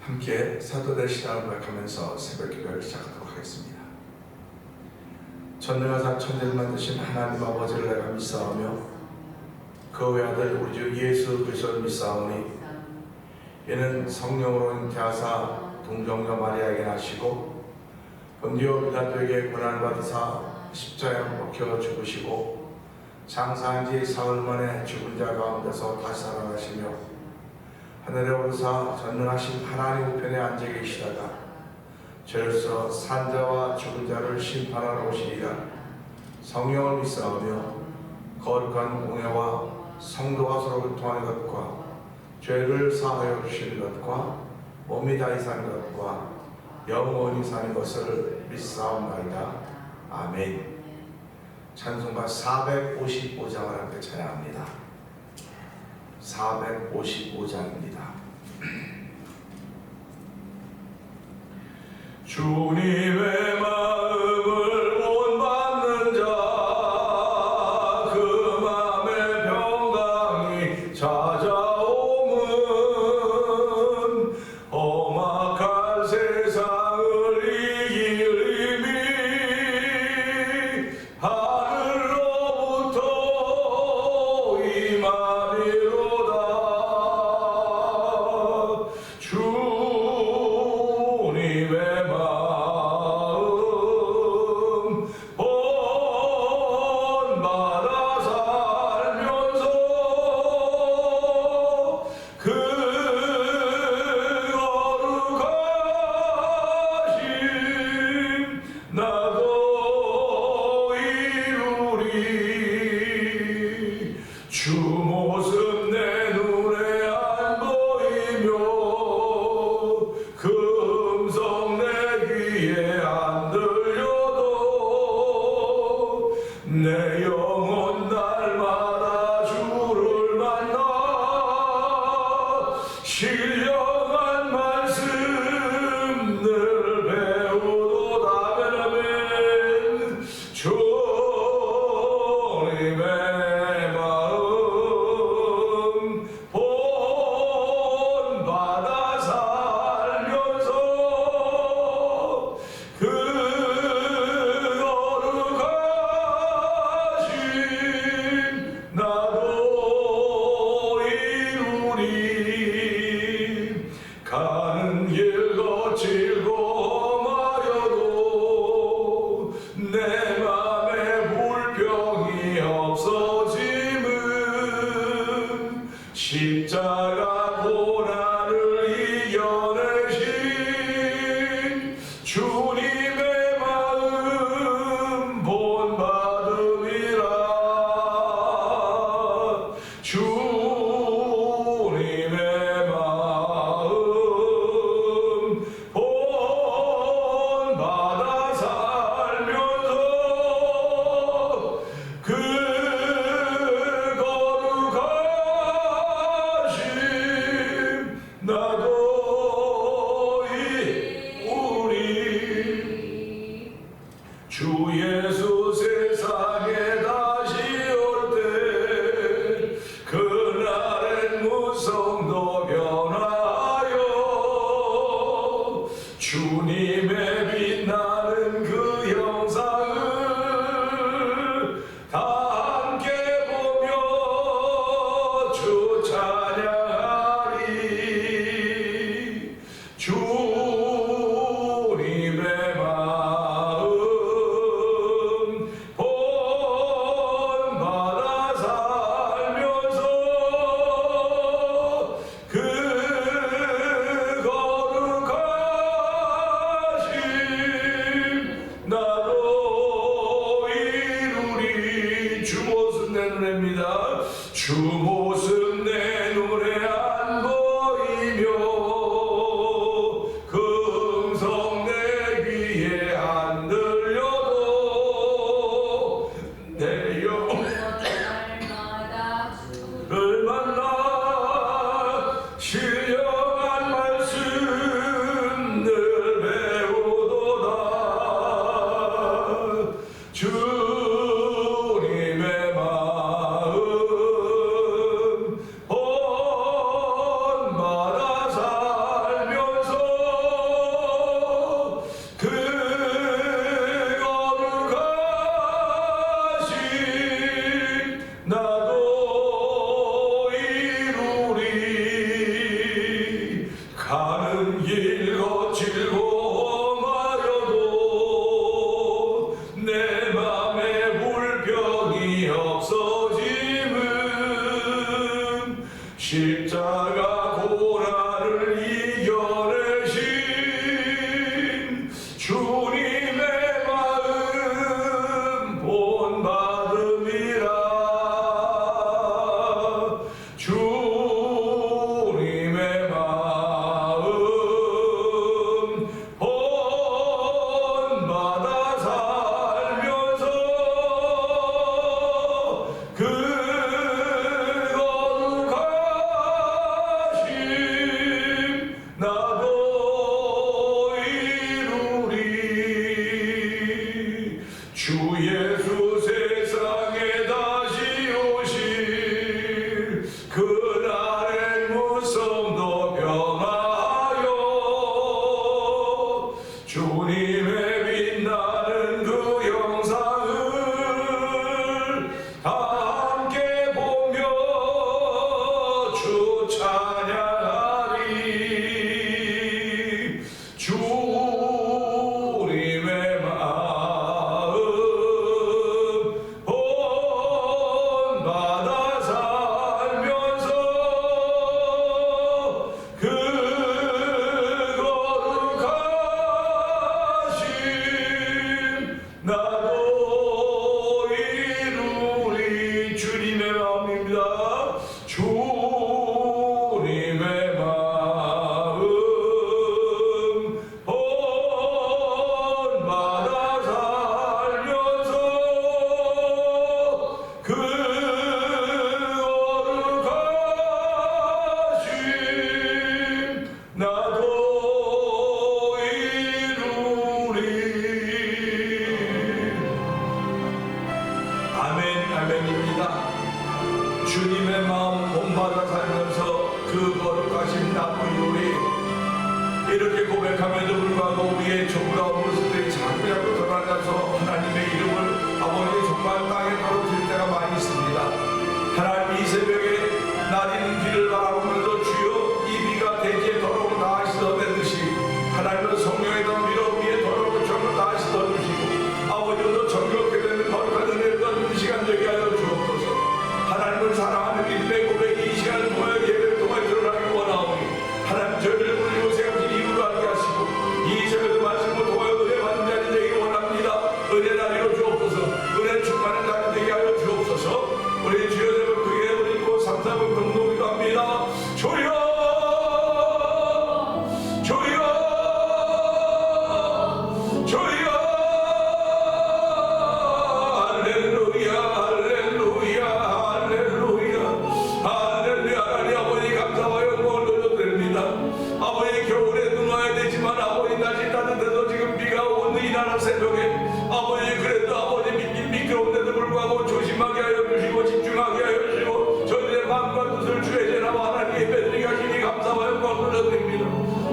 함께 사도들 신앙을 고백하면서 새벽 기도를 시작하도록 하겠습니다. 전능하사 천지를 만드신 하나님 아버지를 내가 믿사오며 그 외아들 우리 주 예수 그리스도를 믿사오니 이는 성령으로 잉태하사 동정녀 마리아에게 나시고 본디오 빌라도에게 고난을 받으사 십자가에 못 박혀 죽으시고 장사한 지 사흘 만에 죽은 자 가운데서 다시 살아나시며 하늘에 오르사 전능하신 하나님 우편에 앉아 계시다가 죄로서 산 자와 죽은 자를 심판하러 오시리라. 성령을 믿사오며 거룩한 공예와 성도가 서로 교통하는 것과 죄를 사하여 주시는 것과 몸이 다시 사는 것과 영원히 사는 것을 믿사옵나이다. 아멘. 찬송가 455장을 함께 찬양합니다. 455장입니다. 주님의 마음을 본받는 자 그 맘에 평강이 찾아오면 험악한 세상을 이길 힘이 하늘로부터 임하리로다. 주님의 마음 본받아 살면서 그 거룩하심 나도 이루리. 주 모습 내 눈에 안 보이며 그 음성 내 귀에 안 들려도 내 영혼 날마다 주를 만나 신령한 말씀 늘 배우도다. 아멘. 주님의 마음 본받아 살면서 그 거룩하심 나도 이루리. 가는 길 거칠고 험하여도 내 맘에 불평이 없어짐은 십자가 고난을 이겨내신 주님의 마음 본받음이라. 주님의 마음 본받아 살면서 그 거룩하심 나도 이루리. 주 예수 세상에 다시 올 때 그날엔 무성도 변하여 주님의 빛나는 그 영상을 다 함께 보며 주 찬양하리. 주님의 마음 본받아 살면서 그 거룩하심 나도 이루리. 주 모습 내 눈에입니다. 주 모습 내 눈에 안 보이며 또 우리의 정부와 모습들이 자꾸 드러나서 하나님의 이름을 아버지 정말 땅에 떨어뜨릴 때가 많이 있습니다. 하나님 이 새벽에 낮은 비를 바라보면서 주여 이 비가 대지에 더러운 다시 덮어내듯이 하나님은 성령의 던 위로 위에 더러운 정을 다시 덮으시고 아버지도 정결케 되는 거룩한 은혜를 덮는 시간 되게 하여 주옵소서. 하나님을 사랑하는 믿음의 고백이 이 시간을 통하여 예배를 통하여 드러나길 원하오니 하나님 저희를 우리로 세우신 이유를 알게 하시고 이 새벽의 말씀을 통하여 은혜 받는 자리 되기를 원합니다. 은혜 나리로 주옵소서. 은혜 충만한 자리 되게 하여 주옵소서. 우리 주여 되면 그게 우리고 삼삼은 동동이기도 합니다. 주여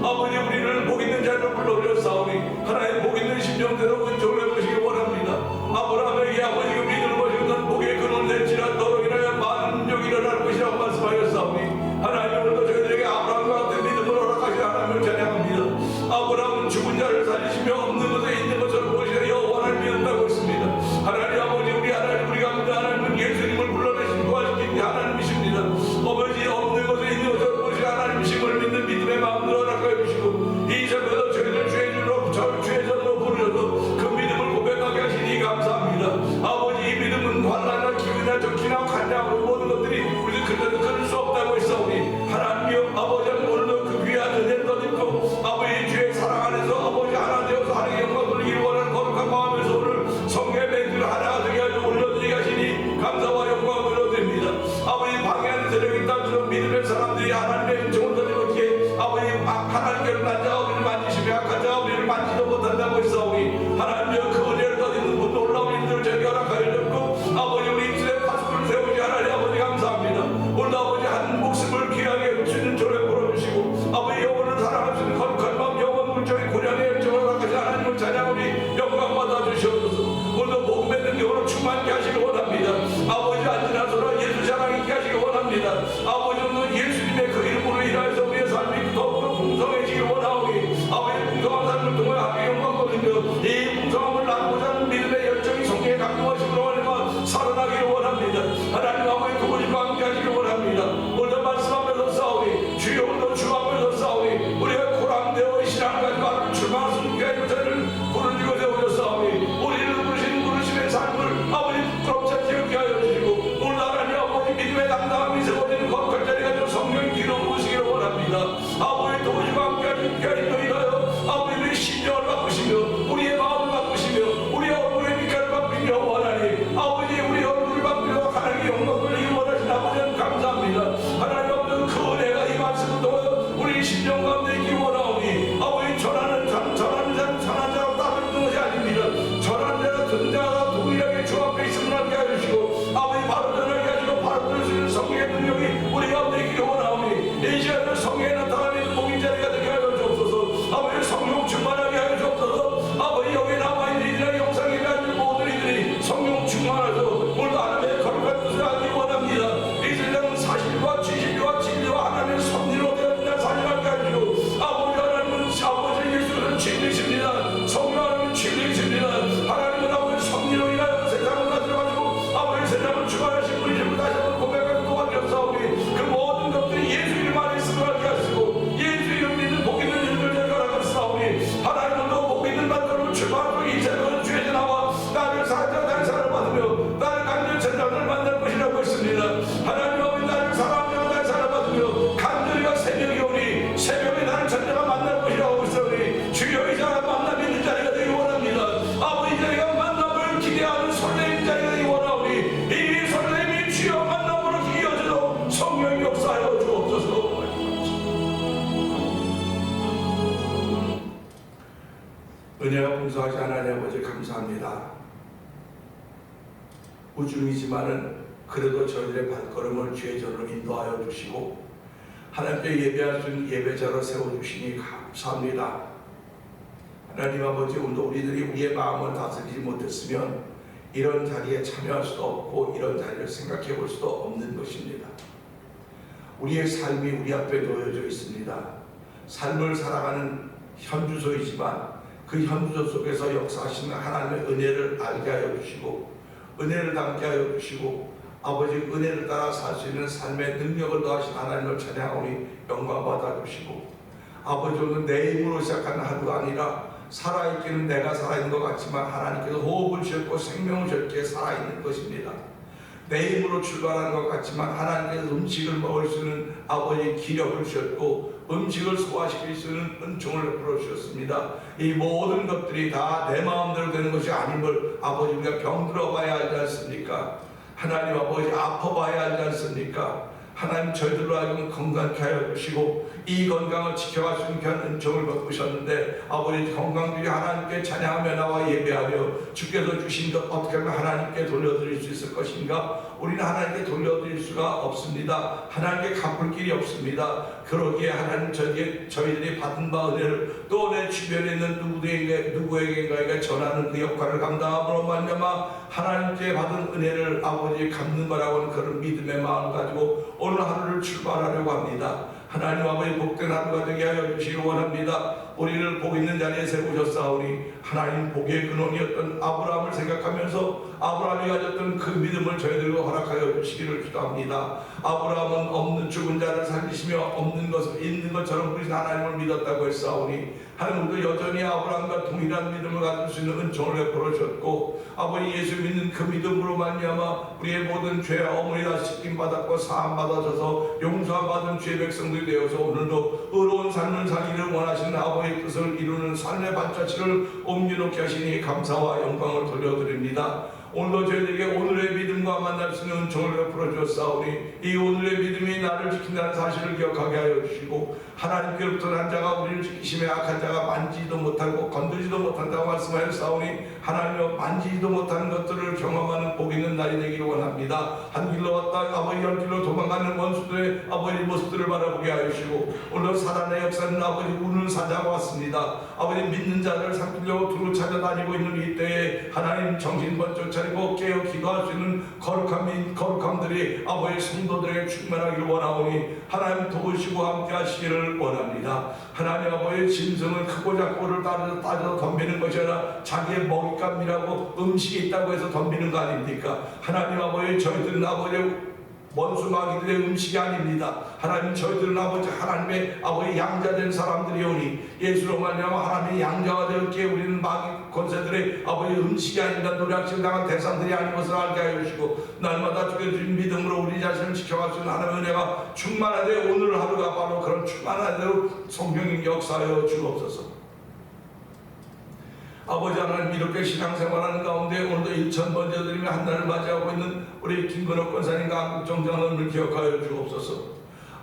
아버지 우리를 복 있는 자로 불러주셨사오니 하나님 복 있는 심정대로 은총을 해보시기 원합니다. 아브라함에게 아버지가 믿음을 보시는 복의 근원 될지라도 인하여 많은 종이 일어날 것이라고 말씀하셨사오니 하나님 오늘도 저희들에게 아브라함과 같은 믿음을 허락하시 하나님을 찬양합니다. 아브라함은 죽은 자를 살리시며 없는 것에 있는 것처럼 보시며 여호와를 믿는다고 했습니다. 하나님 아버지 우리 하나님 우리가 믿는 하나님은 예수님을 불러내신 부활시킨 하나님이십니다. 아버지 없는 것에 있는 것처럼 보시며 하나님이심을 믿는 믿음의 마음으로 허락하여 주시고 이 새벽에도 저희들 주의 이름으로 주의 전으로 부르셔서 그 믿음을 고백하게 하시니 감사합니다. 아버지 이 믿음은 환난이나 기근이나 적기나 간장으로 모든 것들이 우리들 그대로 끊을 수 없다고 했사오니 하나님이여 아버지 오늘도 그 귀한 은혜를 덧입고 아버지 주의 사랑 안에서 아버지 하나 되어서 하나님의 영광을 이루어가는 거룩한 마음에서 오늘 성령의 맹세를 하나 되게 하여 올려드리게 하시니 감사와 영광을 올려드립니다. 아버지 방해하는 세력이 있다면 믿음의 사람들이 하나님의 은총을 덧입었기에 아버지 하나님께로 난 자가 우리를 만지시며 악한 자가 우리를 만지도 못한다고 했사오니 하나님이여 그 은혜를 덧입는 분 놀라운 일들을 저에게 허락하여 주셨고 아버지 우리 입술에 파수꾼을 세우지 하나님 아버지 감사합니다. 오늘 아버지 한 목숨을 귀하게 주는 조례 보러주시고 아버지 영혼을 사랑할 수 있는 거룩한 마음 영혼 물정의 고량의 열정을 허락하시 하나님을 찬양하니 영광 받아주시옵소서. 오늘도 복 맺는 영혼을 충만케 하시기 원합니다. 아버지 안지나서라 예수 사랑 있게 하시기 원합니다. 아버지 오늘 예수님의 그 이름으로 인하여서 우리의 삶이 더욱더 풍성해지기 원하오니 아버지 풍성한 삶을 통해 하나님의 영광 돌리며 이 풍성함을 나누고자 하는 믿음의 열정이 성령의 감동하심으로 하나님과 살아나기를 원합니다. 하나님 아버지 그분과 함께 하시기 원합니다. 오늘 말씀하면서 싸우니 주여 오늘도 주 앞에서 싸우니 우리가 고랑되어 신앙까지 바로 출마할 수 있게 하여 저희를 부르시고 세우셨사오니 우리를 부르심의 삶을 아버지 부끄럽지 않게 하여 주시고 오늘 하나님 아버지 믿음의 당당함이 세워지는 거룩한 자리가 되어 성령의 뒤로 모시기를 원합니다. 아버지 도우시고 함께 하시는 인하여 아버지 우리의 심령을 바꾸시며 우리의 마음을 바꾸시며 우리의 얼굴의 빛깔을 바꾸시며 원하니 아버지 우리의 얼굴을 바꾸며 하나님의 영광을 돌리기 원하신 아버지는 감사합니다. 하나님 없는 그 은혜가 이 말씀을 통하여 우리 심령 가운데 있기 원하오니 아버지 전하는 자로 따르는 것이 아닙니다. 전하는 자가 듣는 자가 동일하게 주 앞에 있음을 알게 해주시고 아버지 바로 전하게 하시고 바로 들을 수 있는 성령의 능력이 우리 가운데 있기를 원하오니 이 시간에 성령에 나타나는 복인 자리가 되게 하여 주옵소서. 아버지 성령 충만하게 하여 주옵소서. 아버지 여기 남아있는 이들의 영상에 대한 모든 이들이 성령 충만하셔서 오늘도 하나님의 거룩한 뜻을 알기 원합니다. 이 세상은 사실과 진실과 진리와 하나님의 섭리로 되어있는 살림하게 하시고 아버지 하나님은 아버지 예수는 진리십니다. 성령 하나님은 진리십니다. 하나님은 아버지 섭리로 인하여 세상을 가져가지고 아버지 세상을 주관하신 분이시고 다시 한번 고백하고 도와주셨사오니 그 모든 것들이 예수 이름 안에 있음을 알게 하시고 예수 이름 믿는 복 있는 일들 되어가라고 싸우니 하나님도 복 있는 만들고 출발하고 이 새벽은 주의 전하와 나를 사랑하는 단사를 받으며 나를 간절히 전장을 만날 것이라고 했습니다. 하나님 아버지 나를 사랑하며 단사를 받으며 간절히가 새벽이 오니 새벽에 나를 전장을 만날 것이라고 했으니 주여 이 자가 만남 있는 자리가 되기 원합니다. 아버지 자리가 만남을 기대하는 설레임 자리가 되기 원하오니 이 설레임이 주여 만남으로 이어져도 성령이 역사하여 주옵소서. 은혜가 풍성하신 하나님 아버지 감사합니다. 우중이지만은 그래도 저희들의 발걸음을 주의 전으로 인도하여 주시고 하나님께 예배할 수 있는 예배자로 세워주시니 감사합니다. 하나님 아버지, 오늘도 우리들이 우리의 마음을 다스리지 못했으면 이런 자리에 참여할 수도 없고 이런 자리를 생각해 볼 수도 없는 것입니다. 우리의 삶이 우리 앞에 놓여져 있습니다. 삶을 살아가는 현주소이지만 그 현주소 속에서 역사하시는 하나님의 은혜를 알게 하여 주시고 은혜를 담게 하여 주시고 아버지 은혜를 따라 살 수 있는 삶의 능력을 더하신 하나님을 찬양하오니 영광 받아 주시고, 아버지 오늘 내 힘으로 시작하는 하루가 아니라 살아있기는 내가 살아있는 것 같지만 하나님께서 호흡을 주셨고 생명을 주셨기에 살아있는 것입니다. 내 힘으로 출발하는 것 같지만 하나님께서 음식을 먹을 수 있는 아버지 기력을 주셨고 음식을 소화시킬 수 있는 은총을 베풀어 주셨습니다. 이 모든 것들이 다 내 마음대로 되는 것이 아님을 아버지 우리가 병들어 봐야 알지 않습니까? 하나님 아버지 아파봐야 알지 않습니까? 하나님 저희들로 하여금 건강케 하여 주시고 이 건강을 지켜갈 수 있는 귀한 은총을 베푸셨는데 아버지 건강 중에 하나님께 찬양하며 나와 예배하며 주께서 주신 것 어떻게 하면 하나님께 돌려드릴 수 있을 것인가? 우리는 하나님께 돌려드릴 수가 없습니다. 하나님께 갚을 길이 없습니다. 그러기에 하나님 저희들이 받은 바 은혜를 또 내 주변에 있는 누구에게인가에게 전하는 그 역할을 감당함으로 말미암아 하나님께 받은 은혜를 아버지 갚는 거라고 하는 그런 믿음의 마음을 가지고 오늘 하루를 출발하려고 합니다. 하나님 아버지 복된 하루가 되게 하여 주시기 원합니다. 우리를 복 있는 자리에 세우셨사오니 하나님 복의 근원이었던 아브라함을 생각하면서 아브라함이 가졌던 그 믿음을 저희들과 허락하여 주시기를 기도합니다. 아브라함은 없는 죽은 자를 살리시며 없는 것을 있는 것처럼 우리 하나님을 믿었다고 했사오니 하나님도 여전히 아브라함과 동일한 믿음을 가질 수 있는 은총을 베풀어 주셨고 아버지 예수 믿는 그 믿음으로 말미암아 우리의 모든 죄와 어머니 다 씻김 받았고 사함 받아져서 용서함 받은 주의 백성들이 되어서 오늘도 의로운 삶을 살기를 원하시는 아버지의 뜻을 이루는 삶의 발자취를 옮겨놓게 하시니 감사와 영광을 돌려드립니다. 오늘도 저희들에게 오늘의 믿음과 만날 수 있는 은총을 베풀어 주었사오니 이 오늘의 믿음이 나를 지킨다는 사실을 기억하게 하여 주시고 하나님께로부터 난 자가 우리를 지키시며 악한 자가 만지지도 못하고 건드리지도 못한다고 말씀하였사오니 하나님여 만지지도 못하는 것들을 경험하는 복 있는 날이 되기를 원합니다. 한 길로 왔다 아버지 열 길로 도망가는 원수들의 아버지 모습들을 바라보게 하여 주시고 오늘 사단의 역사는 아버지 운을 사자고 왔습니다. 아버지 믿는 자를 삼키려고 두루 찾아다니고 있는 이 때에 하나님 정신 번쩍 차리고 깨어 기도할 수 있는 거룩함들이 아버지 성도들에게 충만하기를 원하오니 하나님 도우시고 함께 하시기를 원합니다. 하나님 아버지의 짐승은 크고 작고를 따져서 덤비는 것이 아니라 자기의 먹잇감이라고 음식이 있다고 해서 덤비는 거 아닙니까? 하나님 아버지 저희들은 아버지 원수 마귀들의 음식이 아닙니다. 하나님 저희들은 아버지 하나님의 아버지 양자된 사람들이오니 예수로 말미암아 하나님의 양자가 되었기에 우리는 마귀 권세들의 아버지 음식이 아닙니다. 노략질 당한 대상들이 아닌 것을 알게 하여 주시고 날마다 주께 주신 믿음으로 우리 자신을 지켜갈 수 있는 하나님의 은혜가 충만하되 오늘 하루가 바로 그런 충만한 대로 성령님 역사하여 주옵소서. 아버지 하나님 이렇게 신앙생활하는 가운데 오늘도 1000번째 드리며 한 달을 맞이하고 있는 우리 김건옥 권사님과 한국정장로님을 기억하여 주옵소서.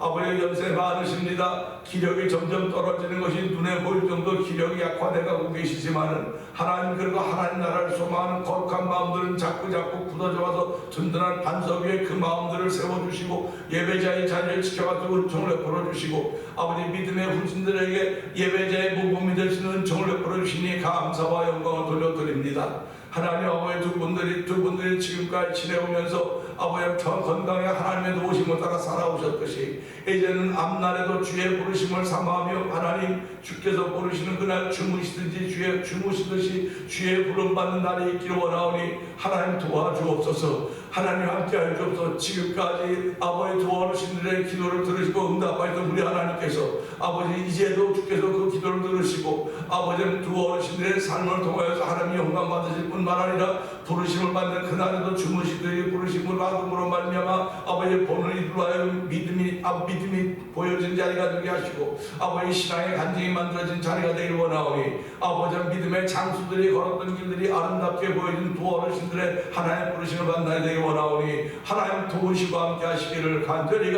아버지 연세 많으십니다. 기력이 점점 떨어지는 것이 눈에 보일 정도 기력이 약화되고 계시지만은 하나님 그리고 하나님 나라를 소망하는 거룩한 마음들은 자꾸 굳어져 와서 든든한 반석 위에 그 마음들을 세워주시고 예배자의 자리를 지켜가지고 은총을 베풀어 주시고 아버지 믿음의 후신들에게 예배자의 모범이 될 수 있는 은총을 베풀어 주시니 감사와 영광을 돌려드립니다. 하나님 아버지 두 분들이 지금까지 지내오면서 아버지 건강에 하나님의 도우심을 따라 살아오셨듯이 이제는 앞날에도 주의 부르심을 삼아하며 하나님 주께서 부르시는 그날 주무시듯이 주의 부름받는 날이 있기를 원하오니 하나님 도와주옵소서. 하나님 함께하여 주옵소서. 지금까지 아버지 두 어르신들의 기도를 들으시고 응답하셨던 우리 하나님께서 아버지 이제도 주께서 그 기도를 들으시고 아버지 두 어르신들의 삶을 통하여서 하나님 영광 받으실 뿐만 아니라 부르심을 받는 그날에도 주무시듯이 부르심을 받음으로 말미암아 아버지 보는 이들로 하여금 믿음이 보여진 자리가 되게 하시고 아버지 신앙의 간증이 만들어진 자리가 되길 원하오니 아버지 믿음의 장수들이 걸었던 길들이 아름답게 보여진 두 어르신들의 하나님의 부르심을 받는 되길 원하오니 하나님 도우시고 함께 하시기를 간절히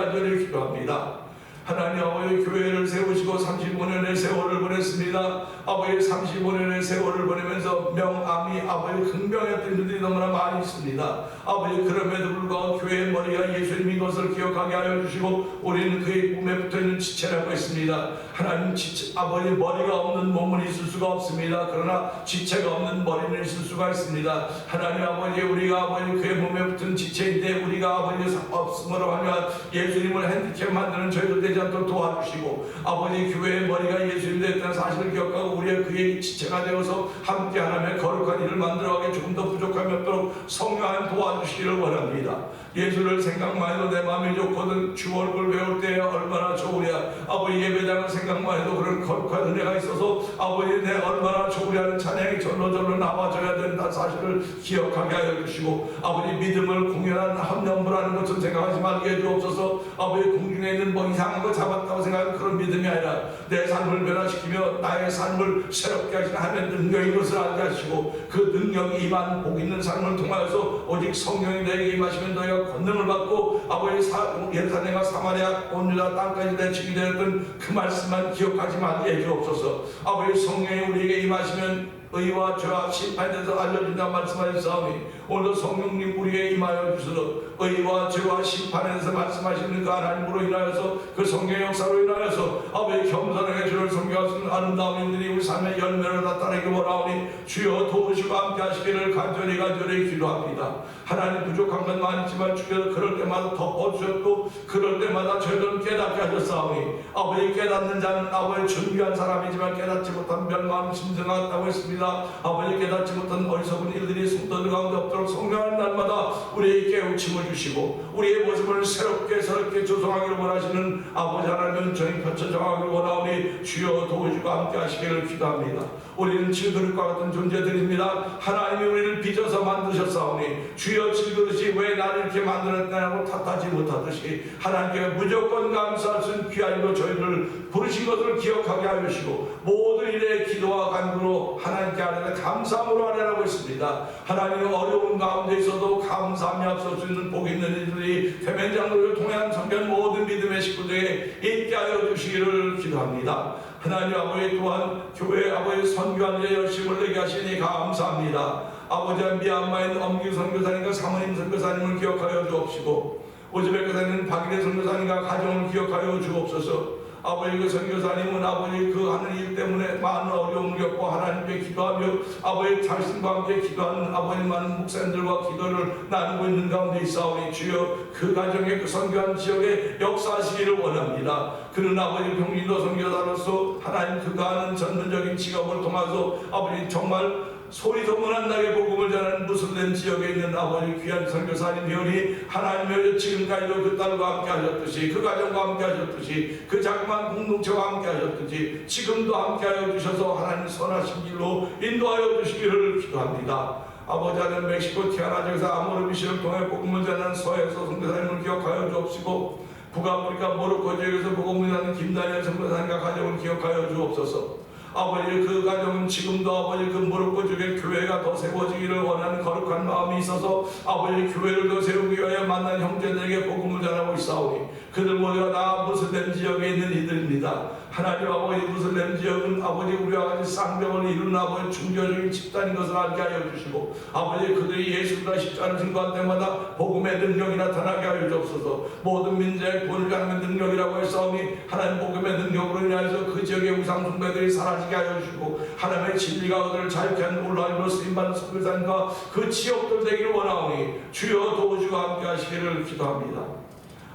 기도합니다. 하나님 아버지 교회를 세우시고 35년의 세월을 보냈습니다. 있습니다. 아버지 35년의 세월을 보내면서 명암이 아버지 긍병했던 일들이 너무나 많이 있습니다. 아버지 그럼에도 불구하고 교회의 머리가 예수님인 것을 기억하게 하여 주시고 우리는 그의 몸에 붙어있는 지체라고 했습니다. 하나님 지체, 아버지 머리가 없는 몸은 있을 수가 없습니다. 그러나 지체가 없는 머리는 있을 수가 있습니다. 하나님 아버지 우리가 아버지 그의 몸에 붙은 지체인데 우리가 아버지 없음으로 하면 예수님을 핸디캡 만드는 저희도 되지 않도록 도와주시고 아버지 교회의 머리가 예수님 됐다는 사실을 기억하고 우리의 그의 지체가 되어서 함께 하나님의 거룩한 일을 만들어가게 조금 더 부족함이 없도록 성령 하나님 도와주시기를 원합니다. 예수를 생각만 해도 내 마음이 좋거든 주 얼굴 배울 때 얼마나 좋으랴. 아버지 예배당을 생각만 해도 그런 거룩한 은혜가 있어서 아버지 내 얼마나 좋으랴는 찬양이 절로절로 나와줘야 된다는 사실을 기억하게 하여 주시고 아버지 믿음을 공연한 헌념부라는 것을 생각하지 말게 해주옵소서. 아버지 공중에 있는 뭐 이상한 거 잡았다고 생각하는 그런 믿음이 아니라 내 삶을 변화시키며 나의 삶을 새롭게 하시는 하나님의 능력인 것을 알게 하시고 그 능력이 임한 복 있는 삶을 통하여서 오직 성령이 너에게 임하시면 너희가 권능을 받고 아버지 예루살렘과 사마리아 온 유다 땅까지 내치게 되었던 그 말씀만 기억하지 말게 해주옵소서. 아버지 성령이 우리에게 임하시면 의와 죄와 심판에 대해서 알려준다고 말씀하셨사오니 오늘도 성령님 우리에게 임하여 주셔서 의와 죄와 심판에 대해서 말씀하시는 그 하나님으로 인하여서 그 성령의 역사로 인하여서 아버지 겸손하게 주를 섬겨할 수 있는 아름다운 인들이 우리 삶의 열매를 나타내기 원하오니 주여 도우시고 함께 하시기를 간절히 기도합니다. 하나님 부족한 건 많지만 주께서 그럴 때마다 덮어주셨고 그럴 때마다 저희들은 깨닫게 하셨사오니 아버지 깨닫는 자는 아버지 준비한 사람이지만 깨닫지 못한 멸망 짐승과 같다고 했습니다. 아버지 깨닫지 못한 어리석은 일들이 숨떠들 가운데 없도록 성령하는 날마다 우리에게 깨우침을 주시고 우리의 모습을 새롭게 조성하기를 원하시는 아버지 하나님은 저희 펼쳐 정하기를 원하오니 주여 도우시고 함께 하시기를 기도합니다. 우리는 질그릇과 같은 존재들입니다. 하나님이 우리를 빚어서 만드셨사오니 주여 질그릇이 왜 나를 이렇게 만들었냐고 탓하지 못하듯이 하나님께 무조건 감사할 수 있는 귀한 것 저희를 부르신 것을 기억하게 하여 주시고 모든 일에 기도와 간구로 하나님께 아뢰는 감사함으로 아뢰라고 했습니다. 하나님 어려운 가운데 있어도 감사함이 앞설 수 있는 복 있는 일들이 대면장로를 통한 성경 모든 믿음의 식구들에게 있게 하여 주시기를 기도합니다. 하나님 아버지 또한 교회 아버지 선교하는 데 열심을 내게 하시니 감사합니다. 아버지 미얀마에 있는 엄규 선교사님과 사모님 선교사님을 기억하여 주옵시고 우즈베크에는 박일혜 선교사님과 가정을 기억하여 주옵소서. 아버지 그 선교사님은 아버지 그 하는 일 때문에 많은 어려움을 겪고 하나님께 기도하며 아버지 자신과 함께 기도하는 아버지 많은 목사님들과 기도를 나누고 있는 가운데 있사오니 주여 그 가정의 그 선교한 지역에 역사하시기를 원합니다. 그는 아버지 병리도 선교사로서 하나님 그가 하는 전문적인 직업을 통해서 아버지 정말 소리 소문한 나게 복음을 전하는 무슬림 지역에 있는 아버지 귀한 선교사님이오니 하나님의 지금까지도 그 딸과 함께 하셨듯이 그 가정과 함께 하셨듯이 그 자그마한 공동체와 함께 하셨듯이 지금도 함께 하여 주셔서 하나님 선하신 길로 인도하여 주시기를 기도합니다. 아버지 하나님 멕시코 티아나주에서 아모르 미션을 통해 복음을 전하는 서해서 선교사님을 기억하여 주옵시고 북아프리카 모로코 지역에서 복음을 전하는 김다니엘 선교사님과 가정을 기억하여 주옵소서. 아버지 그 가정은 지금도 아버지 그 모로코 쪽에 교회가 더 세워지기를 원하는 거룩한 마음이 있어서 아버지 교회를 더 세우기 위하여 만난 형제들에게 복음을 전하고 있사오니 그들 모두가 다 무슬림 지역에 있는 이들입니다. 하나님 아버지 무슬림 지역은 아버지 우리와 같이 쌍벽을 이루는 아버지 중교적인 집단인 것을 알게 하여 주시고 아버지 그들이 예수가 십자가를 증거할 때마다 복음의 능력이 나타나게 하여 주옵소서. 모든 민족의 본을 하는 능력이라고 했사오니 하나님 복음의 능력으로 인하여서 그 지역의 우상 숭배들이 사라지게 하여 주시고 하나님의 진리가 그들을 자유케 하는 온라인으로 쓰임받는 선교사님과 그 지역들 되기를 원하오니 주여 도우시고 함께 하시기를 기도합니다.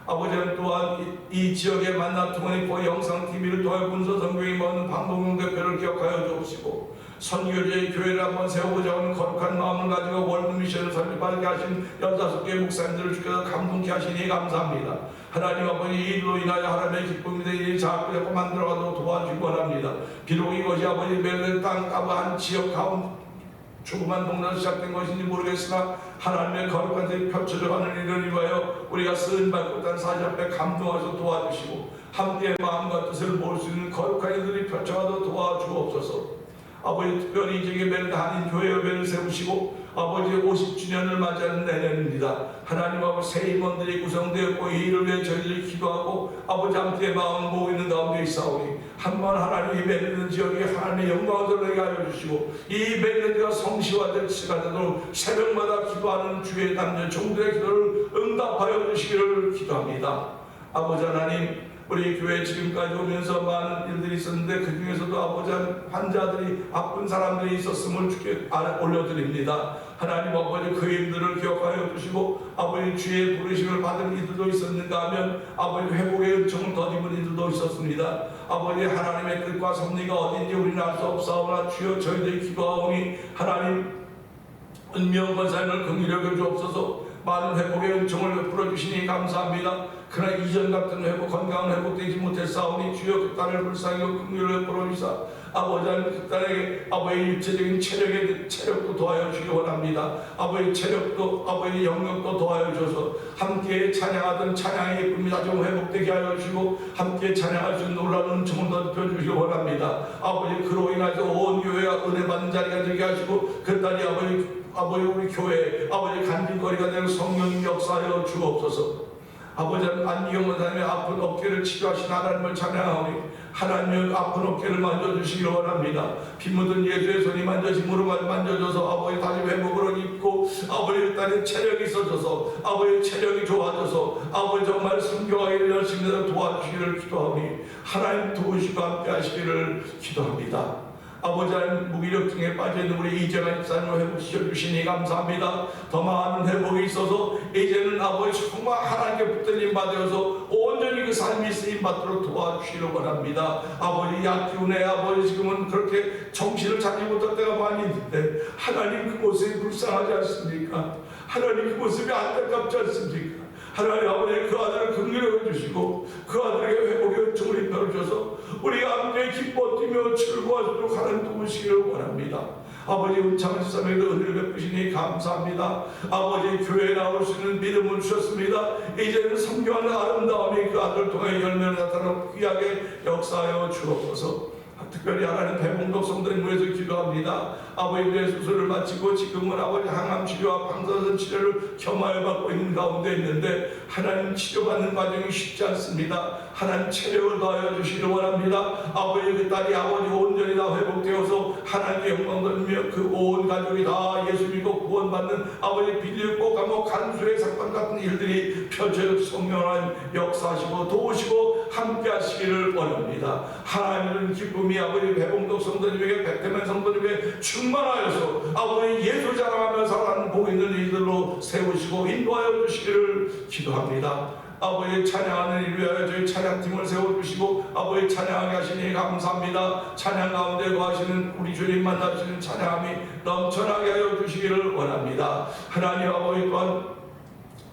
아버지는 또한 이 지역의 만남 통하니포 영상TV를 통해 문서 선교에 모은 방동용 대표를 기억하여 주옵시고 선교제의 교회를 한번 세우고자 하는 거룩한 마음을 가지고 월드미션을 설립하게 하신 15개의 목사님들을 주께서 감동케 하시니 감사합니다. 하나님 아버지 이 일로 인하여 하나님의 기쁨이 일이 자꾸 만들어가도록 도와주기 원합니다. 비록 이것이 아버지 멜레 땅 까부한 지역 가운데 조그만 동네에서 시작된 것인지 모르겠으나 하나님의 거룩한 데이 펼쳐져가는 일을 위하여 우리가 쓰임받고 있다는 사실 앞에 감동하셔서 도와주시고 함께 마음과 뜻을 모을 수 있는 거룩한 일들이 펼쳐가도록 도와주옵소서. 아버지 특별히 이제 멜레 한인 교회 예배를 세우시고 아버지 50주년을 맞이하는 내년입니다. 하나님 아버지 새 임원들이 구성되었고 이 일을 위해 저희들이 기도하고 아버지 함께 마음을 모으고 있는 가운데 있사오니 한번 하나님이 맺는 지역에 하나님의 영광을 드러나게 하여 주시고 이 맺는지가 성시화될 시간 되도록 새벽마다 기도하는 주의 남녀 종들의 기도를 응답하여 주시기를 기도합니다. 아버지 하나님, 우리 교회 지금까지 오면서 많은 일들이 있었는데 그 중에서도 아버지 환자들이 아픈 사람들이 있었음을 주께 올려드립니다. 하나님 아버지 그 일들을 기억하여 주시고 아버지 주의 부르심을 받은 이들도 있었는가 하면 아버지 회복의 은총을 더입은 이들도 있었습니다. 아버지 하나님의 뜻과 섭리가 어딘지 우리는 알 수 없사오나 주여 저희들이 기도하오니 하나님 은명 권사님을 긍휼히 주옵소서. 많은 회복의 은총을 베풀어 주시니 감사합니다. 그러나 이전 같은 회복, 건강은 회복되지 못했사오니 주여 그 딸을 불쌍히 긍휼히 베풀어 주사 아버지 하나님 그 딸에게 아버지 육체적인 체력도 더하여 주기 원합니다. 아버지 체력도 아버지 영역도 더하여 주셔서 함께 찬양하던 찬양의 예쁨이 다시 회복되게 하여 주시고 함께 찬양할 수 있는 놀라운 은총을 더 주시기 원합니다. 아버지 그로 인하여 온 교회가 은혜 받는 자리가 되게 하시고 그 딸이 아버지 우리 교회 아버지 간증거리가 되는 성령님 역사하여 주옵소서. 아버지 안기영 원사님의 아픈 어깨를 치료하신 하나님을 찬양하오니 하나님의 아픈 어깨를 만져주시기 원합니다. 피 묻은 예수의 손이 만져짐으로 만져줘서 아버지 다시 회복으로 입고 아버지 딸의 체력이 있어져서 아버지 체력이 좋아져서 아버지 정말 순교하기를 열심히 도와주시기를 기도하오니 하나님 도우시고 함께 하시기를 기도합니다. 아버지 하나님 무기력증에 빠져있는 우리 이재만 집사님을 회복시켜 주시니 감사합니다. 더 많은 회복이 있어서 이제는 아버지 정말 하나님께 붙들림 받아서 온전히 그 삶이 쓰임 받도록 도와주시기를 원합니다. 아버지 약기운에 아버지 지금은 그렇게 정신을 찾지 못할 때가 많이 있는데 하나님 그 모습이 불쌍하지 않습니까? 하나님 그 모습이 안타깝지 않습니까? 하나님 아버지 그 아들을 긍휼히 해주시고 그 아들에게 회복의 은총을 입혀주셔서 우리가 함께 기뻐 뛰며 즐거워하도록 하는 도우시기를 원합니다. 아버지 은창한 집사님에게 은혜를 베푸시니 감사합니다. 아버지 교회에 나올 수 있는 믿음을 주셨습니다. 이제는 성경하는 아름다움이 그 아들을 통해 열매를 나타나고 귀하게 역사하여 주옵소서. 특별히 하나님 배봉독 성도님 위해서 기도합니다. 아버지의 수술을 마치고 지금은 아버지 항암 치료와 방사선 치료를 겸하여 받고 있는 가운데 있는데 하나님 치료받는 과정이 쉽지 않습니다. 하나님 체력을 더하여 주시기를 원합니다. 아버지 그 딸이 아버지 온전히 다 회복되어서 하나님께 영광 돌리며 그 온 가족이 다 예수 믿고 구원받는 아버지 빌리고 감옥 간수의 사건 같은 일들이 펼쳐져 성령하나님 역사하시고 도우시고 함께 하시기를 원합니다. 하나님은 기쁨이 아버지 배봉독 성도님에게 백대만 성도님에게 충만하여서 아버지 예수 자랑하며 살아가는 복 있는 이들로 세우시고 인도하여 주시기를 기도합니다. 아버지 찬양하는 일 위하여 저희 찬양팀을 세워주시고 아버지 찬양하게 하시니 감사합니다. 찬양 가운데 거하시는 우리 주님 만나주시는 찬양함이 넘쳐나게 하여 주시기를 원합니다. 하나님 아버지 또한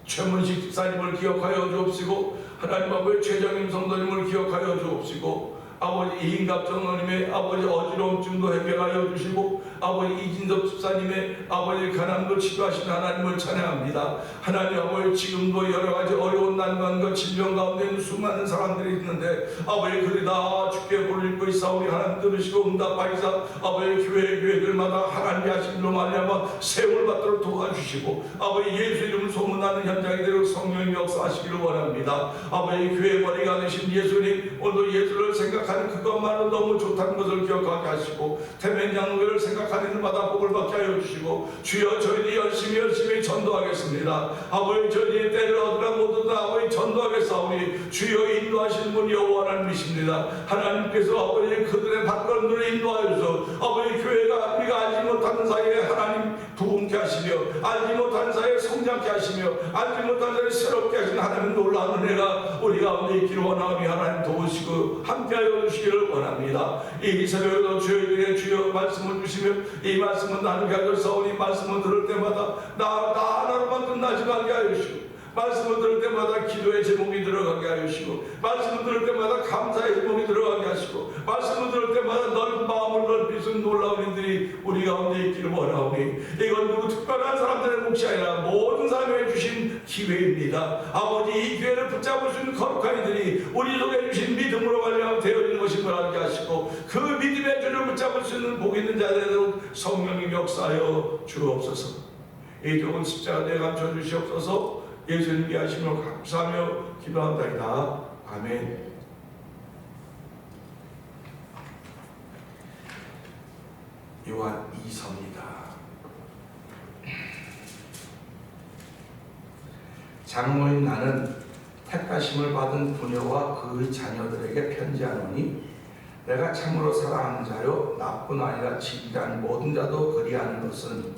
최문식 집사님을 기억하여 주옵시고 하나님 아버지 최정임 성도님을 기억하여 주옵시고 아버지 이인갑 장로님의 아버지 어지러움증도 해결하여 주시고 아버지 이진섭 집사님의 아버지 가난도 치료하신 하나님을 찬양합니다. 하나님 아버지 지금도 여러가지 어려운 난관과 질병 가운데 있는 수많은 사람들이 있는데 아버지 그들이 다 주께 볼일고 있사오니 하나님 들으시고 응답하이사 아버지 교회들마다 하나님이 하신 일로 말미암아 세월 받도록 도와주시고 아버지 예수 이름을 소문나는 현장이 되도록 성령의 역사하시기를 원합니다. 아버지 교회 머리가 되신 예수님 오늘도 예수를 생각하는 그것만으로 너무 좋다는 것을 기억하게 하시고 태면 양교를 생각하는 일마다 복을 받게 하여 주시고 주여 저희들이 열심히 전도하겠습니다. 아버지 저희들이 때를 얻으라 모두 다 아버지 전도하겠사오니 주여 인도하시는 분이 여호와 하나님이십니다. 하나님께서 아버지 그들의 발걸음들을 인도하여서 아버지 교회가 우리가 알지 못하는 사이에 하나님 부흥케 하시며 알지 못하는 사이에 성장케 하시며 알지 못하는 사이에 새롭게 하시는 하나님 놀라운 은혜가 우리 가운데 있기를 원하오니 하나님 도우시고 함께하여 주시기를 원합니다. 이 새벽에도 주여에게 주여 말씀을 주시며 이 말씀은 나는 가져사오니 말씀을 들을 때마다 나 하나로만 끝나지 말게 하여 주시고 말씀을 들을 때마다 기도의 제목이 들어가게 하시고 말씀을 들을 때마다 감사의 제목이 들어가게 하시고 말씀을 들을 때마다 넓은 마음을 넓힐 수 있는 놀라운 일들이 우리 가운데 있기를 원하오니 이건 누구 특별한 사람들의 몫이 아니라 모든 사람에게 주신 기회입니다. 아버지 이 기회를 붙잡을 수 있는 거룩한 이들이 우리 속에 주신 믿음으로 말미암아 되어지는 것임을 알게 하시고 그 믿음의 줄을 붙잡을 수 있는 복 있는 자들로 성령이 역사하여 주옵소서. 이 좋은 십자가에 감춰 주시옵소서. 예수님께 하심을 감사하며 기도한다이다. 아멘. 요한 2서입니다. 장로인 나는 택하심을 받은 부녀와 그의 자녀들에게 편지하노니 내가 참으로 사랑하는 자요 나뿐 아니라 진리한 모든 자도 그리하는 것은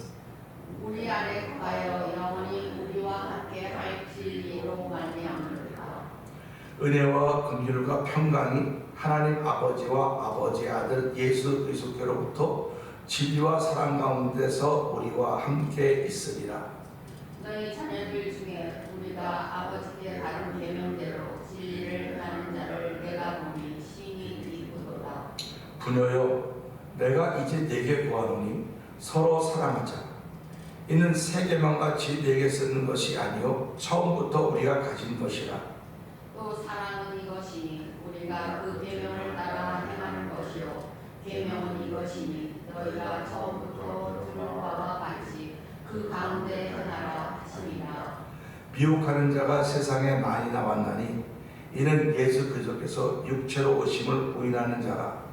우리 안에 거하여 영원히 우리와 함께 할 진리로 말미암으리라. 은혜와 긍휼과 평강이 하나님 아버지와 아버지의 아들 예수 그리스도께로부터 진리와 사랑 가운데서 우리와 함께 있으리라. 너희 자녀들 중에 우리가 아버지께 다른 계명대로 진리를 하는 자를 내가 보니 신이 이쁘도다. 부녀여 내가 이제 네게 구하노니 서로 사랑하자. 이는 새 계명같이 네게 쓰는 것이 아니요 처음부터 우리가 가진 것이라. 또 사랑은 이것이니 우리가 그 계명을 따라 행하는 것이요 계명은 이것이니 너희가 처음부터 들은 바와 같이 그 가운데 행하라 하시니라. 미혹하는 자가 세상에 많이 나왔나니 이는 예수 그리스도께서 육체로 오심을 부인하는 자라.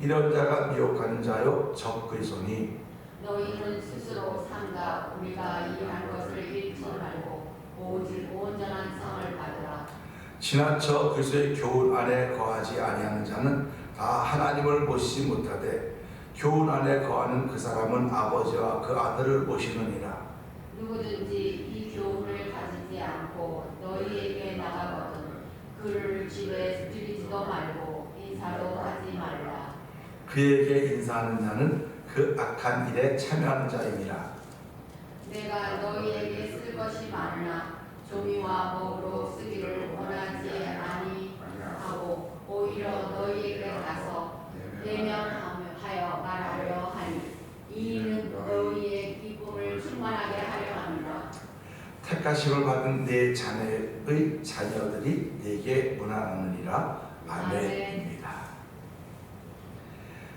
이런 자가 미혹하는 자요 적그리스도니 너희는 스스로 삼가 우리가 일한 것을 잃지 말고 오직 온전한 상을 받으라. 지나쳐 그리스도의 교훈 안에 거하지 아니하는 자는 다 하나님을 보시지 못하되 교훈 안에 거하는 그 사람은 아버지와 그 아들을 모시느니라. 누구든지 이 교훈을 가지지 않고 너희에게 나가거든 그를 집에 들이지도 말고 인사도 하지 말라. 그에게 인사하는 자는 그 악한 일에 참여하는 자임이라. 내가 너희에게 쓸 것이 많으나 종이와 목으로 쓰기를 원하지 아니하고 오히려 너희에게 가서 대면하여 말하려 하니 이는 너희의 기쁨을 충만하게 하려 합니다. 택하심을 받은 내 자녀의 자녀들이 내게 문안하느니라. 아멘입니다.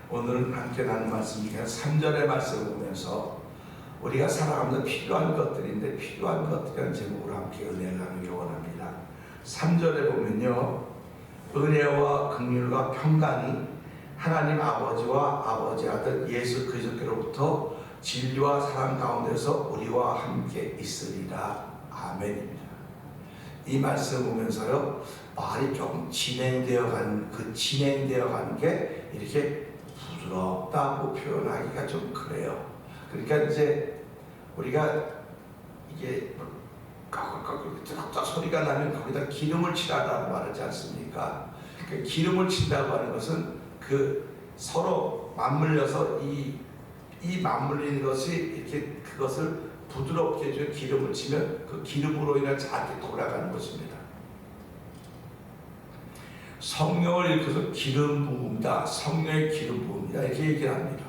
오늘은 함께 나눈 말씀 중에 3절의 말씀을 보면서 우리가 살아가면서 필요한 것들인데 필요한 것들이라는 제목으로 함께 은혜를 나누기 원합니다. 3절에 보면요 은혜와 긍휼과 평강이 하나님 아버지와 아버지 아들 예수 그리스도께로부터 진리와 사랑 가운데서 우리와 함께 있으리라. 아멘입니다. 이 말씀 보면서요 말이 조금 진행되어 가는 게 이렇게 부드럽다고 표현하기가 좀 그래요. 그러니까 이제 우리가 이게 깍깍깍깍 소리가 나면 거기다 기름을 칠하다고 말하지 않습니까? 그 기름을 친다고 하는 것은 그 서로 맞물려서 이 맞물리는 것이 이렇게 그것을 부드럽게 해주는 기름을 치면 그 기름으로 인해 잘 돌아가는 것입니다. 성령을 일컬어서 기름 부음이다. 성령의 기름 부음이다. 이렇게 얘기를 합니다.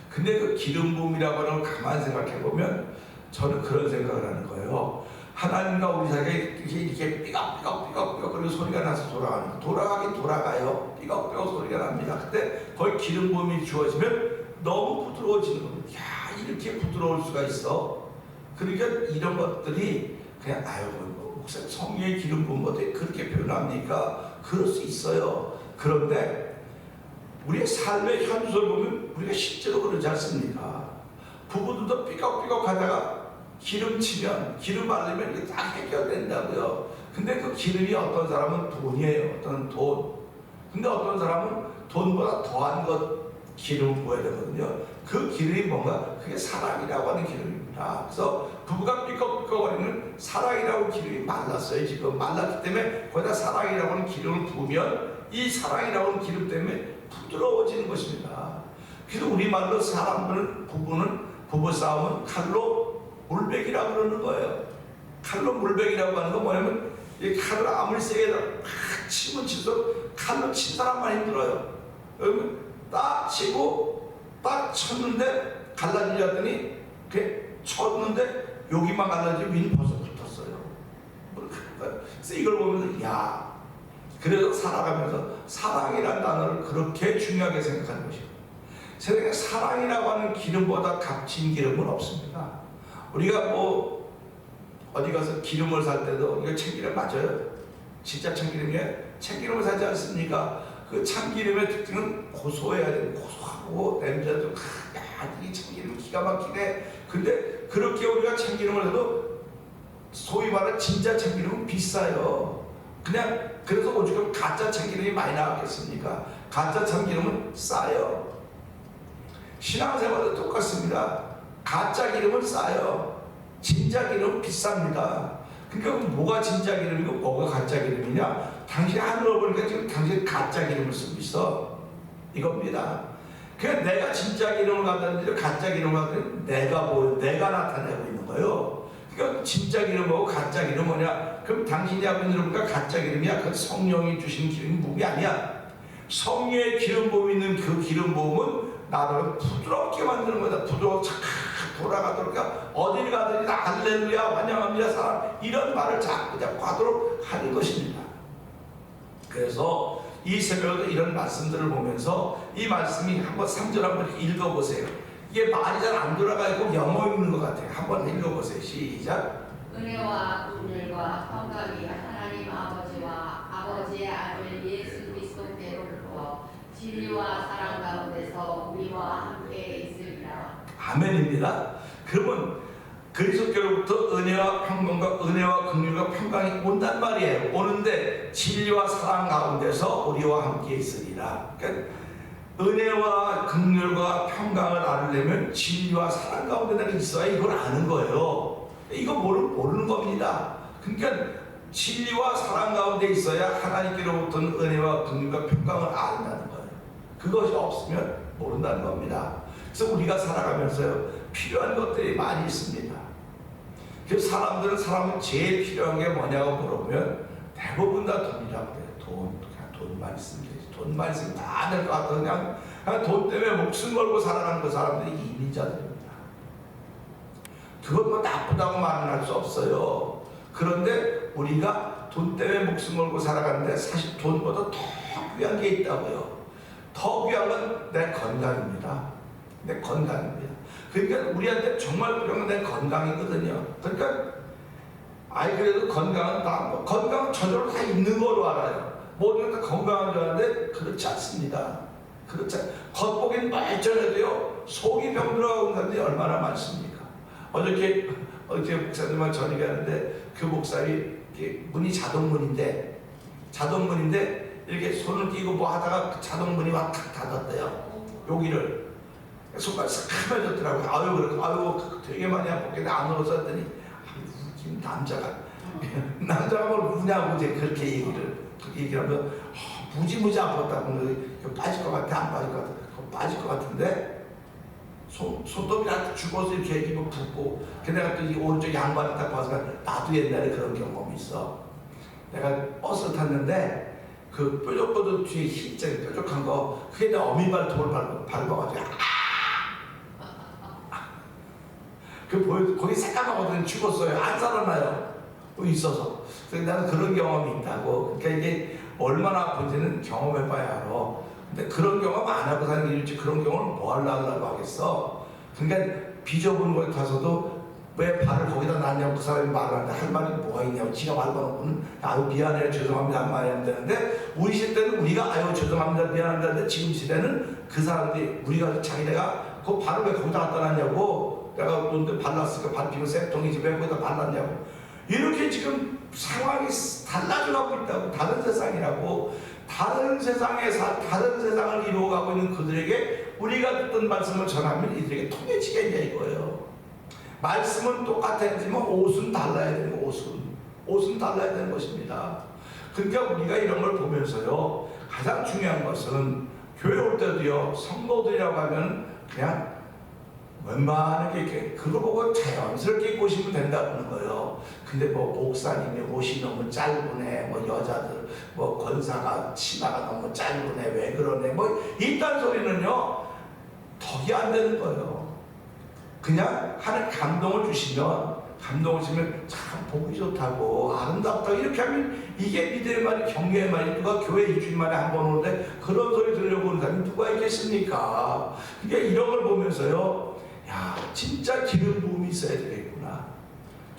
근데 그 기름 부음이라고 하는 걸 가만히 생각해 보면 저는 그런 생각을 하는 거예요. 하나님과 우리 사이가 이렇게 삐걱삐걱 그리고 소리가 나서 돌아가긴 돌아가요. 삐걱삐걱 소리가 납니다. 근데 거기 기름 부음이 주어지면 너무 부드러워지는 겁니다. 야, 이렇게 부드러울 수가 있어. 그러니까 이런 것들이 그냥 목사님 성령의 기름 부음 어떻게 그렇게 표현합니까? 그럴 수 있어요. 그런데 우리의 삶의 현수를 보면 우리가 실제로 그러지 않습니까? 부부들도 삐걱삐걱 하다가 기름치면 기름 바르면 이게 다 해결된다고요. 근데 그 기름이 어떤 사람은 돈이에요. 어떤 돈. 근데 어떤 사람은 돈보다 더한 것 기름을 부어야 되거든요. 그 기름이 뭔가 그게 사랑이라고 하는 기름입니다. 그래서 부부가 삐걱삐걱거리는 사랑이라고 기름이 말랐어요. 지금 말랐기 때문에 거기다 사랑이라고 하는 기름을 부으면 이 사랑이라고 하는 기름 때문에 부드러워지는 것입니다. 그래서 우리말로 사람들은 부부싸움은 칼로 물베기라고 그러는 거예요. 칼로 물베기라고 하는 건 뭐냐면 이 칼을 아무리 세게 치면 칠수록 칼로 친 사람만 힘들어요. 여러분 딱 치고 딱 쳤는데 갈라지려더니 그게 쳤는데 여기만 갈라지고 위는 벌써 붙었어요. 그래서 이걸 보면서 야 그래서 살아가면서 사랑이라는 단어를 그렇게 중요하게 생각하는 것이고 세상에 사랑이라고 하는 기름보다 값진 기름은 없습니다. 우리가 뭐 어디 가서 기름을 살 때도 이거 참기름 맞아요? 진짜 참기름이에요? 참기름을 사지 않습니까? 그 참기름의 특징은 고소해야 돼. 고소하고 냄새도 이 참기름 기가 막히네. 근데 그렇게 우리가 참기름을 해도 소위 말하는 진짜 참기름은 비싸요. 그냥 그래서 오죽하면 가짜 참기름이 많이 나왔겠습니까? 가짜 참기름은 싸요. 신앙생활도 똑같습니다. 가짜 기름은 싸요. 진짜 기름은 비쌉니다. 그러니까 뭐가 진짜 기름이고 뭐가 가짜 기름이냐? 당신이 하늘을 보니까 지금 당신이 가짜 기름을 쓰고 있어. 이겁니다. 그러니까 내가 진짜 기름을 갖다는데 가짜 기름을 갖다는 내가 나타내고 있는 거예요. 그러니까 진짜 기름하고 가짜 기름 뭐냐? 그럼 당신이 하고 있는 거가 가짜 기름이야? 그 성령이 주신 기름 부음이 아니야. 성령의 기름 부음이 있는 그 기름 부음은 나를 부드럽게 만드는 거다. 부드럽게 착 돌아가도록 어딜 가든지 다 할렐루야 환영합니다 사람 이런 말을 자꾸 하도록 하는 것입니다. 그래서 이 새벽에 이런 말씀들을 보면서 이 말씀이 한번 3절 한번 읽어보세요. 이게 말이 잘 안 돌아가고 영어 읽는 것 같아요. 한번 읽어보세요. 시작. 은혜와 긍휼과 평강이 하나님 아버지와 아버지의 아들 예수 그리스도께로부터 진리와 사랑 가운데서 우리와 함께 있으리라. 아멘입니다. 그러면 그리스도께로부터 은혜와 평강과 은혜와 긍휼과 평강이 온단 말이에요. 오는데 진리와 사랑 가운데서 우리와 함께 있으리라. 그러니까 은혜와 긍휼과 평강을 알으려면 진리와 사랑 가운데 있어야 이걸 아는 거예요. 이거 모르는 겁니다. 그러니까 진리와 사랑 가운데 있어야 하나님께로부터는 은혜와 긍휼과 평강을 안다는 거예요. 그것이 없으면 모른다는 겁니다. 그래서 우리가 살아가면서요 필요한 것들이 많이 있습니다. 그래서 사람은 제일 필요한 게 뭐냐고 물어보면 대부분 다 돈이라고 해요. 그냥 돈만 있으면 되지. 돈만 있으면 다 될 것 같아. 그냥 돈 때문에 목숨 걸고 살아가는 그 사람들이 이민자들입니다. 그것 뭐 나쁘다고 말은 할 수 없어요. 그런데 우리가 돈 때문에 목숨 걸고 살아가는데 사실 돈보다 더 귀한 게 있다고요. 더 귀한 건 내 건강입니다. 내 건강입니다. 그러니까 우리한테 정말 필요한 건 내 건강이거든요. 그러니까 그래도 건강은 건강은 저절로 다 있는 거로 알아요. 모든 게 다 건강한 줄 아는데 그렇지 않습니다. 겉보기는 멀쩡해도요 속이 병들어가고 사람들이 얼마나 많습니까? 어저께 목사님과 전이가 하는데 그 목사님이 문이 자동문인데 이렇게 손을 끼고 뭐 하다가 그 자동문이 막 탁 닫았대요. 여기를 손가락이 싹 해졌더라고요. 아유 되게 많이 아팠겠네. 안 울어서 했더니 지금 남자가 뭘 우냐고 이제 그렇게 얘기를 하면 무지무지 아팠다고 빠질 것 같아 안 빠질 것 같아 빠질 것 같은데 손톱이랑 죽어서 이렇게 입을 붓고 내가 또 이 오른쪽 양발을 딱 봐서 나도 옛날에 그런 경험이 있어. 내가 버스를 tas는데 그 뾰족보도 뒤에 흰색 뾰족한 거 그게 내 어미발톱을 밟아가지고 거기 새까맣거든. 죽었어요. 안 살아나요. 있어서. 그래서 나는 그런 경험이 있다고. 그러니까 이게 얼마나 아픈지는 경험해봐야 알아. 근데 그런 경험 안 하고 사는 게 있지. 그런 경험을 뭐 하려고 하겠어. 그러니까 비좁은 곳에 가서도 왜 발을 거기다 놨냐고 그 사람이 말을 하는데 할 말이 뭐가 있냐고. 지가 밟아놓고는 아유 미안해요 죄송합니다 한 말이 안 되는데 우리 시대는 우리가 아유 죄송합니다 미안합니다 하는데 지금 시대는 그 사람들이 우리가 자기네가 그 발을 왜 거기다 갖다 놨냐고 내가 놓는데 발랐으니까 밟히면 쇳덩이지 왜 거기다 발랐냐고. 이렇게 지금 상황이 달라져가고 있다고. 다른 세상이라고. 다른 세상을 이루어가고 있는 그들에게 우리가 듣던 말씀을 전하면 이들에게 통해지겠냐 이거예요. 말씀은 똑같았지만 옷은 달라야 되는 거. 옷은 달라야 되는 것입니다. 그러니까 우리가 이런 걸 보면서요 가장 중요한 것은 교회 올 때도요 성도들이라고 하면 그냥 웬만하게 이렇게 그거 보고 자연스럽게 입고 오시면 된다는 거예요. 근데 뭐 목사님이 옷이 너무 짧으네, 뭐 여자들 뭐 권사가 치마가 너무 짧으네, 왜 그러네, 뭐 이딴 소리는요 덕이 안 되는 거예요. 그냥 하는 감동을 주시면 참 보기 좋다고 아름답다고 이렇게 하면 이게 믿음의 말이 경계의 말이. 누가 교회 일주일만에 한 번 오는데 그런 소리 들으려고 오는 사람이 누가 있겠습니까? 그러니까 이런 걸 보면서요 야 진짜 기름 부음이 있어야 되겠구나.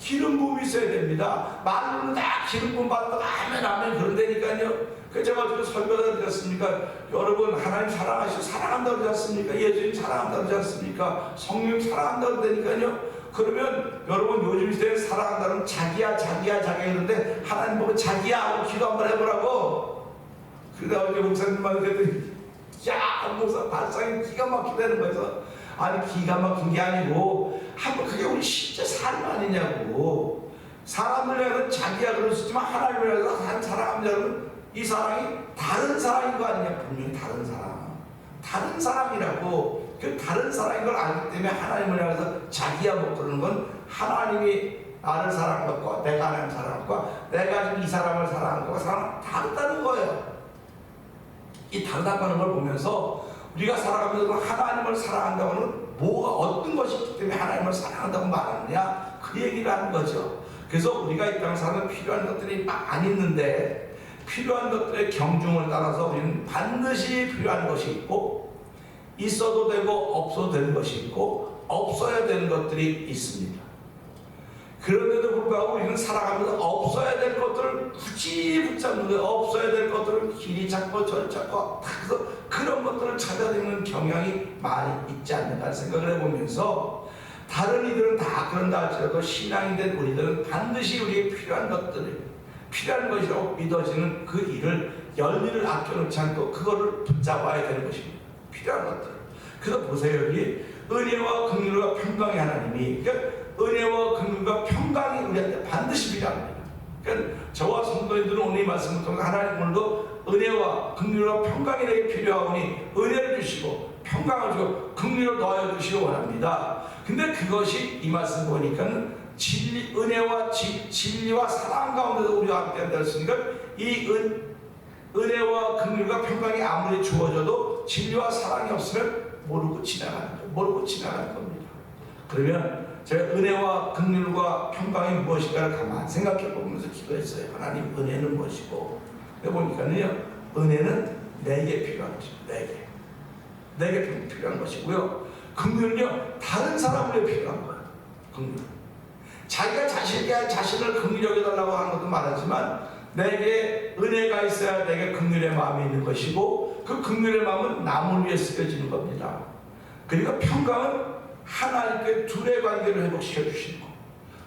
기름 부음이 있어야 됩니다. 말로는 다 기름 부음 받다가 아멘 아멘 그런다니까요. 그 제가 어떻게 설교를 드렸습니까? 여러분 하나님 사랑하시고 사랑한다고 그러지 않습니까? 예수님 사랑한다고 그러지 않습니까? 성령 사랑한다고 그러니까요. 그러면 여러분 요즘 시대에 사랑한다는 자기야 그러는데 하나님 보고 자기야 하고 기도 한번 해보라고. 그러다 어제 목사님만 그랬더니 야 목사 발상이 기가 막히다는 거에서 아니 기가 막힌 게 아니고 한번 그게 우리 실제 삶 아니냐고. 사람들 향해서 자기야 그럴 수 있지만 하나님을 향해서 하나님 사랑합니다는 이 사랑이 다른 사랑인 거 아니냐. 분명히 다른 사랑이라고. 그 다른 사랑인 걸 알기 때문에 하나님을 향해서 자기야 못 그러는 건 하나님이 나를 사랑한 것과 내가 하나님 사랑한 것과 내가 지금 이 사람을 사랑한 것과 사랑 다르다는 거예요. 이 다르다는 걸 보면서 우리가 살아가면서 하나님을 사랑한다고 하는 뭐가 어떤 것이 있기 때문에 하나님을 사랑한다고 말하느냐 그 얘기를 하는 거죠. 그래서 우리가 이 땅 사는 필요한 것들이 많이 있는데 필요한 것들의 경중을 따라서 우리는 반드시 필요한 것이 있고 있어도 되고 없어도 되는 것이 있고 없어야 되는 것들이 있습니다. 그런데도 불구하고 우리는 살아가면서 없어야 될 것들을 굳이 붙잡는 거예요. 없어야 될 것들을 길이 찾고 절 찾고 그래서 그런 것들을 찾아내는 경향이 많이 있지 않는가 생각을 해보면서 다른 이들은 다 그런다 할지라도 신앙이 된 우리들은 반드시 우리에게 필요한 것들을 필요한 것이라고 믿어지는 그 일을 열일을 아껴놓지 않고 그거를 붙잡아야 되는 것입니다. 필요한 것들. 그래서 보세요. 여기 은혜와 긍휼과 평강의 하나님이 그러니까 은혜와 긍휼과 평강이 우리한테 반드시 필요합니다. 그러니까 저와 성도님들은 오늘 이 말씀을 통해 하나님 오늘도 은혜와 긍휼과 평강이 내게 필요하오니 은혜를 주시고 평강을 주고 긍휼을 더하여 주시기 원합니다. 근데 그것이 이 말씀 보니까는 은혜와 진리와 사랑 가운데서 우리가 함께 한다 했으니까 이 은혜와 긍휼과 평강이 아무리 주어져도 진리와 사랑이 없으면 모르고 지나가는 겁니다. 그러면 제가 은혜와 긍휼과 평강이 무엇인가를 가만히 생각해 보면서 기도했어요. 하나님 은혜는 무엇이고 해보니까요 은혜는 내게 필요한 것입니다. 내게 필요한 것이고요. 긍휼은요 다른 사람에게 필요한 거예요. 긍휼. 자기가 자신을 긍휼히 여겨달라고 하는 것도 말하지만 내게 은혜가 있어야 내게 긍휼의 마음이 있는 것이고 그 긍휼의 마음은 남을 위해 쓰여지는 겁니다. 그러니까 평강은 하나님께 둘의 관계를 회복시켜 주시는 거.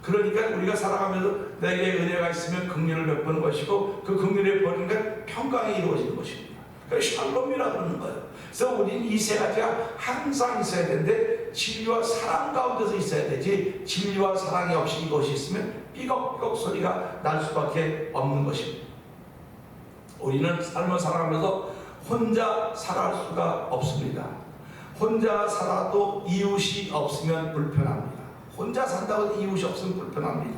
그러니까 우리가 살아가면서 내게 은혜가 있으면 긍휼을 베푸는 것이고 그 긍휼의 버리니까 평강이 이루어지는 것입니다. 그래서 샬롬이라 그러는 거예요. 그래서 우리는 이 세 가지가 항상 있어야 되는데 진리와 사랑 가운데서 있어야 되지 진리와 사랑이 없이 이것이 있으면 삐걱삐걱 소리가 날 수밖에 없는 것입니다. 우리는 삶을 살아가면서 혼자 살아갈 수가 없습니다. 혼자 살아도 이웃이 없으면 불편합니다. 혼자 산다고 이웃이 없으면 불편합니다.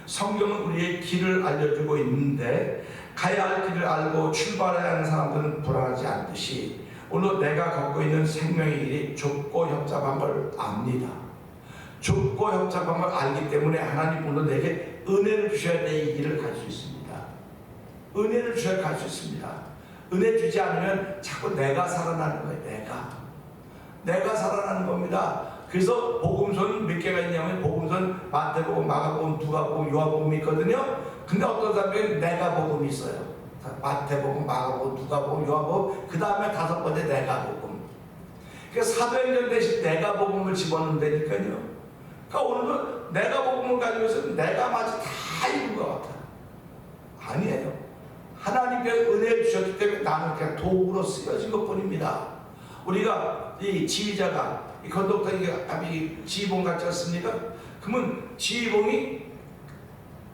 성경은 우리의 길을 알려주고 있는데 가야 할 길을 알고 출발해야 하는 사람들은 불안하지 않듯이 오늘 내가 갖고 있는 생명의 길이 좁고 협잡한 걸 압니다. 좁고 협잡한 걸 알기 때문에 하나님 오늘 내게 은혜를 주셔야 내 이 길을 갈 수 있습니다. 은혜를 주셔야 갈 수 있습니다. 은혜 주지 않으면 자꾸 내가 살아나는 거예요. 내가 살아나는 겁니다. 그래서 복음서는 몇 개가 있냐면 복음서는 마태복음, 마가복음, 누가복음, 요한복음이 있거든요. 근데 어떤 사람들은 내가 복음이 있어요. 마태복음, 마가복음, 누가복음, 요한복음, 그 다음에 5번째 내가 복음. 그러니까 사도행전 대신 내가 복음을 집어넣는다니까요. 그러니까 오늘도 내가 복음을 가지고서 내가 마치 다 이룬 것 같아요. 아니에요. 하나님께서 은혜를 주셨기 때문에 나는 그냥 도구로 쓰여진 것 뿐입니다. 우리가 이 지휘자가 이 건덕터가 지휘봉 같지 않습니까? 그러면 지휘봉이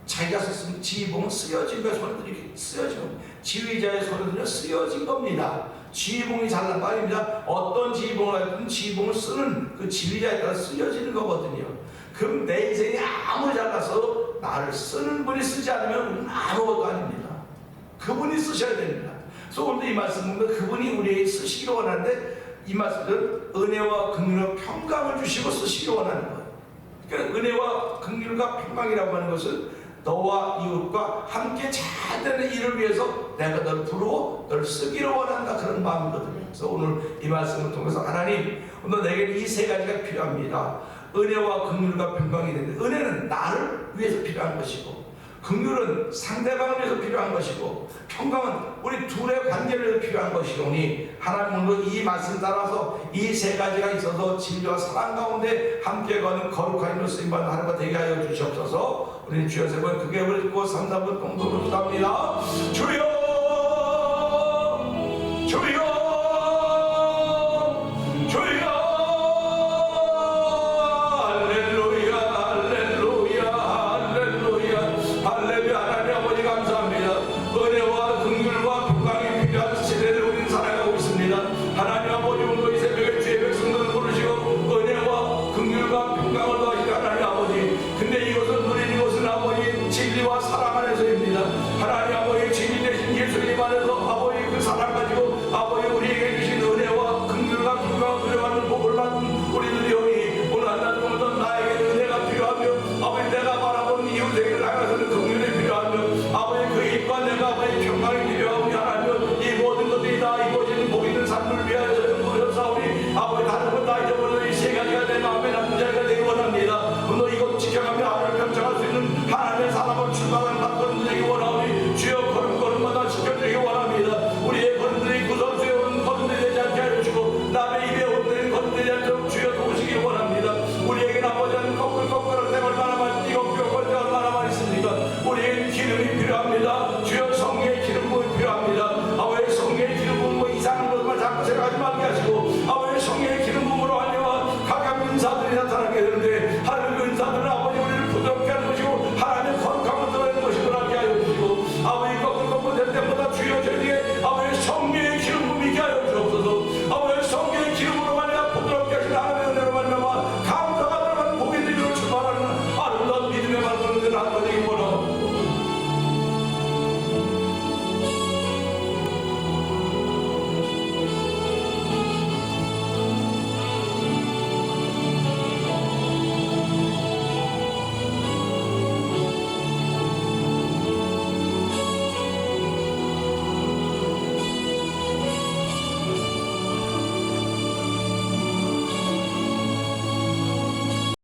자기가 썼으면 지휘봉은 쓰여진 거예요. 손을 이렇게 쓰여진 겁니다. 지휘자의 손을 쓰여진 겁니다. 지휘봉이 잘난 거 아닙니다. 어떤 지휘봉을 하든 지휘봉을 쓰는 그 지휘자에 따라 쓰여지는 거거든요. 그럼 내 인생이 아무리 잘났어도 나를 쓰는 분이 쓰지 않으면 우리는 아무것도 아닙니다. 그분이 쓰셔야 됩니다. 그래서 오늘 이 말씀 보면 그분이 우리에게 쓰시기를 원하는데 이 말씀은 은혜와 긍휼과 평강을 주시고 쓰시기 원하는 거예요. 그러니까 은혜와 긍휼과 평강이라고 하는 것은 너와 이웃과 함께 잘 되는 일을 위해서 내가 너를 부르고 너를 쓰기를 원한다 그런 마음이거든요. 그래서 오늘 이 말씀을 통해서 하나님 오늘 내게 이 세 가지가 필요합니다. 은혜와 긍휼과 평강이 되는데, 은혜는 나를 위해서 필요한 것이고 긍휼은 상대방을 위해서 필요한 것이고 평강은 우리 둘의 관계를 위해서 필요한 것이오니 하나님 오늘도 이 말씀 따라서 이 세 가지가 있어서 진리와 사랑 가운데 함께 가는 거룩한 인도 쓰임받는 하나님과 되게 하여 주시옵소서. 우리는 주여 세 번 크게 부르고 3, 4번 동동으로 기도합니다. 주여 주여